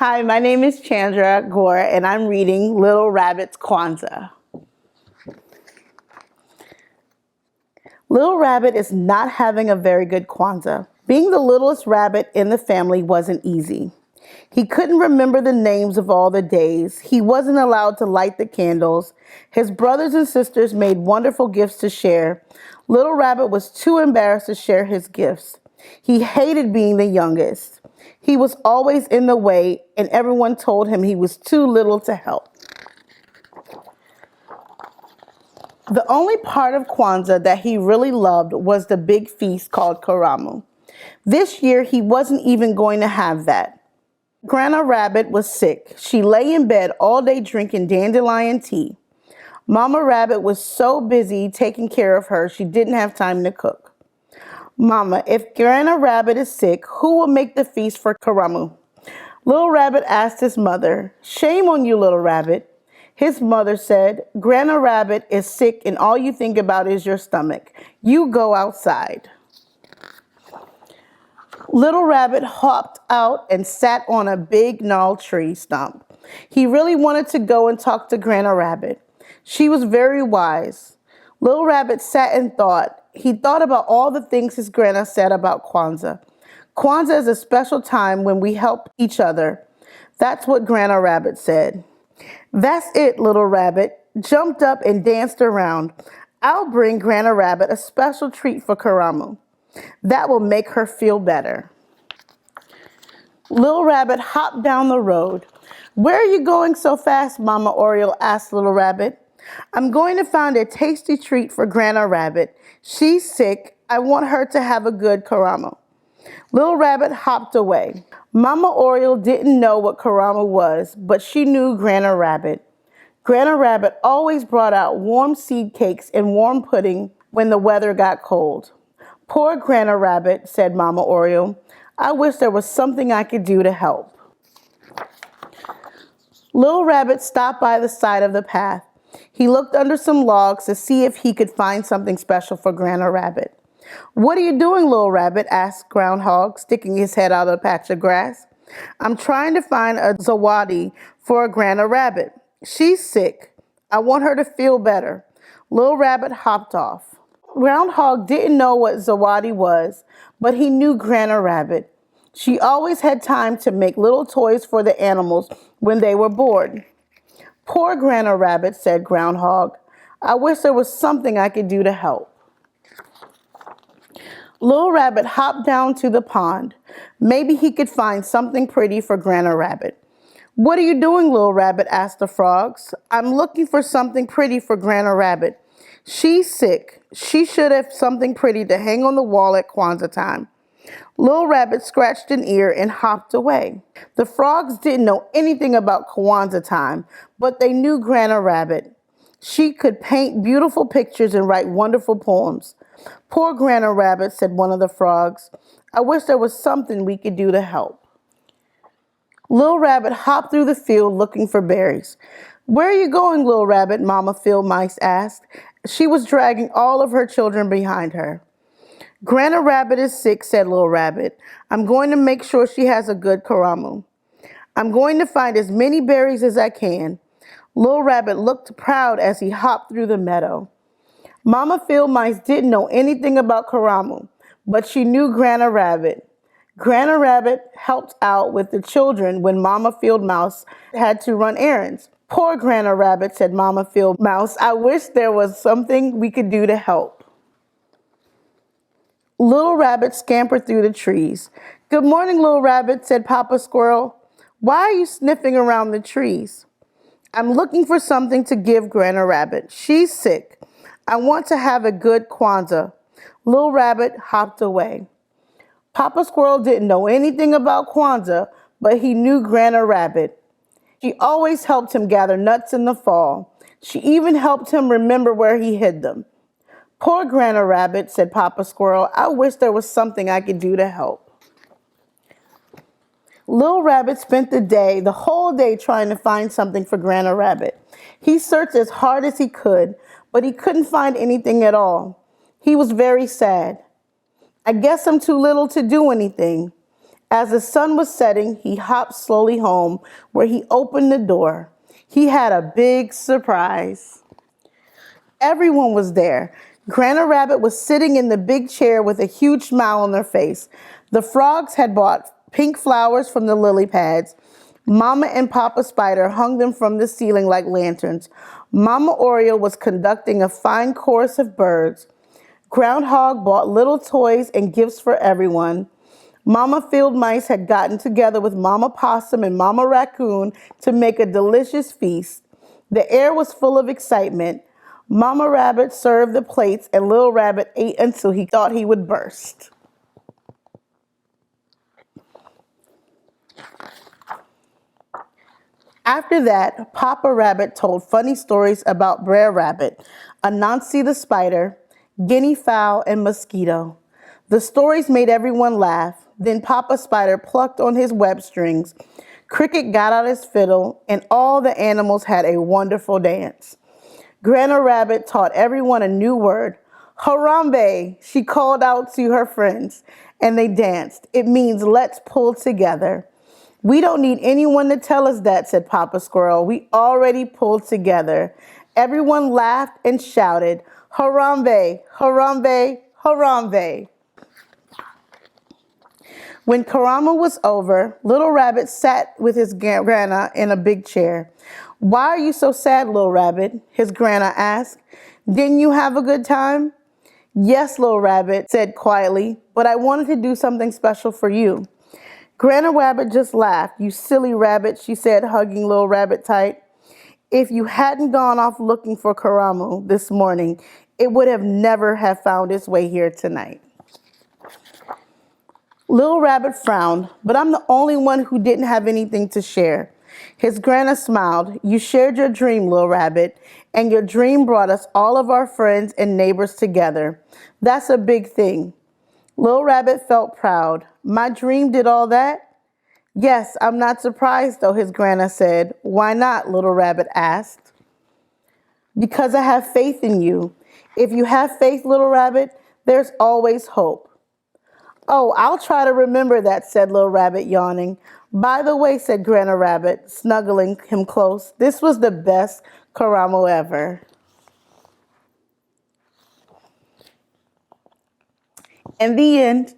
Hi, my name is Chandra Gore, and I'm reading Little Rabbit's Kwanzaa. Little Rabbit is not having a very good Kwanzaa. Being the littlest rabbit in the family wasn't easy. He couldn't remember the names of all the days. He wasn't allowed to light the candles. His brothers and sisters made wonderful gifts to share. Little Rabbit was too embarrassed to share his gifts. He hated being the youngest. He was always in the way, and everyone told him he was too little to help. The only part of Kwanzaa that he really loved was the big feast called Karamu. This year, he wasn't even going to have that. Grandma Rabbit was sick. She lay in bed all day drinking dandelion tea. Mama Rabbit was so busy taking care of her, she didn't have time to cook. Mama, if Grandma Rabbit is sick, who will make the feast for Karamu? Little Rabbit asked his mother. Shame on you, Little Rabbit. His mother said, Grandma Rabbit is sick and all you think about is your stomach. You go outside. Little Rabbit hopped out and sat on a big gnarled tree stump. He really wanted to go and talk to Grandma Rabbit. She was very wise. Little Rabbit sat and thought. He thought about all the things his grandma said about Kwanzaa. Kwanzaa is a special time when we help each other. That's what Grandma Rabbit said. That's it, Little Rabbit jumped up and danced around. I'll bring Grandma Rabbit a special treat for Karamu. That will make her feel better. Little Rabbit hopped down the road. Where are you going so fast, Mama Oriole asked Little Rabbit. I'm going to find a tasty treat for Grandma Rabbit. She's sick. I want her to have a good Karamu. Little Rabbit hopped away. Mama Oriole didn't know what Karamu was, but she knew Grandma Rabbit. Grandma Rabbit always brought out warm seed cakes and warm pudding when the weather got cold. Poor Grandma Rabbit, said Mama Oriole. I wish there was something I could do to help. Little Rabbit stopped by the side of the path. He looked under some logs to see if he could find something special for Grandma Rabbit. What are you doing, Little Rabbit? Asked Groundhog, sticking his head out of a patch of grass. I'm trying to find a zawadi for Grandma Rabbit. She's sick. I want her to feel better. Little Rabbit hopped off. Groundhog didn't know what zawadi was, but he knew Grandma Rabbit. She always had time to make little toys for the animals when they were bored. Poor Grandma Rabbit, said Groundhog. I wish there was something I could do to help. Little Rabbit hopped down to the pond. Maybe he could find something pretty for Grandma Rabbit. What are you doing, Little Rabbit? Asked the frogs. I'm looking for something pretty for Grandma Rabbit. She's sick. She should have something pretty to hang on the wall at Kwanzaa time. Little Rabbit scratched an ear and hopped away. The frogs didn't know anything about Kwanzaa time, but they knew Grandma Rabbit. She could paint beautiful pictures and write wonderful poems. Poor Grandma Rabbit, said one of the frogs. I wish there was something we could do to help. Little Rabbit hopped through the field looking for berries. Where are you going, Little Rabbit? Mama Field Mice asked. She was dragging all of her children behind her. Grandma Rabbit is sick, said Little Rabbit. I'm going to make sure she has a good Karamu. I'm going to find as many berries as I can. Little Rabbit looked proud as he hopped through the meadow. Mama Field Mice didn't know anything about Karamu, but she knew Grandma Rabbit. Grandma Rabbit helped out with the children when Mama Field Mouse had to run errands. Poor Grandma Rabbit, said Mama Field Mouse. I wish there was something we could do to help. Little Rabbit scampered through the trees. Good morning, Little Rabbit, said Papa Squirrel. Why are you sniffing around the trees? I'm looking for something to give Grandma Rabbit. She's sick. I want to have a good Kwanzaa. Little Rabbit hopped away. Papa Squirrel didn't know anything about Kwanzaa, but he knew Grandma Rabbit. She always helped him gather nuts in the fall. She even helped him remember where he hid them. Poor Grandma Rabbit, said Papa Squirrel. I wish there was something I could do to help. Little Rabbit spent the whole day trying to find something for Grandma Rabbit. He searched as hard as he could, but he couldn't find anything at all. He was very sad. I guess I'm too little to do anything. As the sun was setting, he hopped slowly home, where he opened the door. He had a big surprise. Everyone was there. Grandma Rabbit was sitting in the big chair with a huge smile on her face. The frogs had bought pink flowers from the lily pads. Mama and Papa Spider hung them from the ceiling like lanterns. Mama Oriole was conducting a fine chorus of birds. Groundhog bought little toys and gifts for everyone. Mama Field Mice had gotten together with Mama Possum and Mama Raccoon to make a delicious feast. The air was full of excitement. Mama Rabbit served the plates and Little Rabbit ate until he thought he would burst. After that, Papa Rabbit told funny stories about Brer Rabbit, Anansi the Spider, Guinea Fowl, and Mosquito. The stories made everyone laugh. Then Papa Spider plucked on his web strings. Cricket got out his fiddle, and all the animals had a wonderful dance. Grandma Rabbit taught everyone a new word. Harambe, she called out to her friends, and they danced. It means let's pull together. We don't need anyone to tell us that, said Papa Squirrel. We already pulled together. Everyone laughed and shouted, Harambe, Harambe, Harambe. When Karama was over, Little Rabbit sat with his grandma in a big chair. Why are you so sad, Little Rabbit? His grandma asked. Didn't you have a good time? Yes, Little Rabbit said quietly, but I wanted to do something special for you. Grandma Rabbit just laughed. You silly rabbit, she said, hugging Little Rabbit tight. If you hadn't gone off looking for Karamu this morning, it would have never have found its way here tonight. Little Rabbit frowned, but I'm the only one who didn't have anything to share. His grandma smiled. You shared your dream, Little Rabbit, and your dream brought us all of our friends and neighbors together. That's a big thing. Little Rabbit felt proud. My dream did all that? Yes, I'm not surprised, though, his grandma said. Why not? Little Rabbit asked. Because I have faith in you. If you have faith, Little Rabbit, there's always hope. Oh, I'll try to remember that, said Little Rabbit, yawning. By the way, said Grandma Rabbit, snuggling him close, this was the best Karamo ever. And the end.